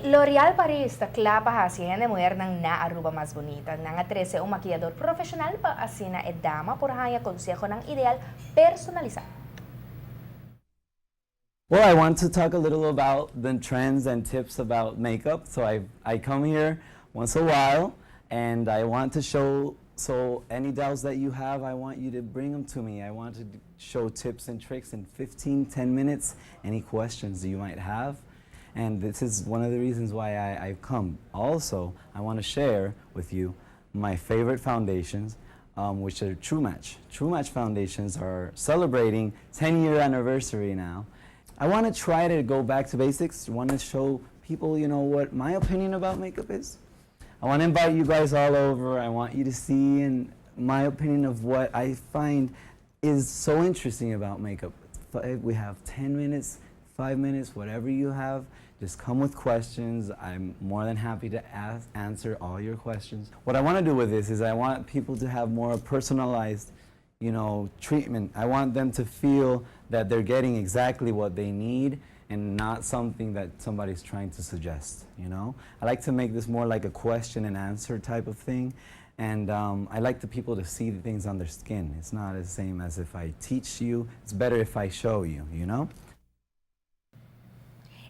L'Oreal Paris takla pa hasihan na mujer ng na Aruba mas bonita. Nang 13 ang maquillador profesional pa asina e dama por haya konseho ng ideal personalizado. Well, I want to talk a little about the trends and tips about makeup. So I come here once a while and I want to show, so any doubts that you have, I want you to bring them to me. I want to show tips and tricks in 10 minutes, any questions you might have. And this is one of the reasons why I've come. Also, I want to share with you my favorite foundations, which are True Match. True Match foundations are celebrating 10-year anniversary now. I want to try to go back to basics. I want to show people, what my opinion about makeup is. I want to invite you guys all over. I want you to see my opinion of what I find is so interesting about makeup. We have 10 minutes, 5 minutes, whatever you have. Just come with questions. I'm more than happy to answer all your questions. What I want to do with this is I want people to have more personalized treatment. I want them to feel that they're getting exactly what they need and not something that somebody's trying to suggest, I like to make this more like a question and answer type of thing. And I like the people to see the things on their skin. It's not the same as if I teach you. It's better if I show you,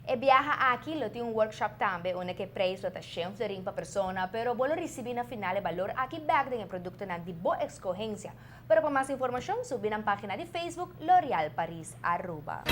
E biyaha aqui lo yung workshop tambe una che praise lo ta sempre ring pa persona pero bolo risibi na finale valor aqui bag ng produkto ng Dibo Escogencia. Pero para mas informasyon, subin ang página di Facebook L'Oreal Paris Aruba.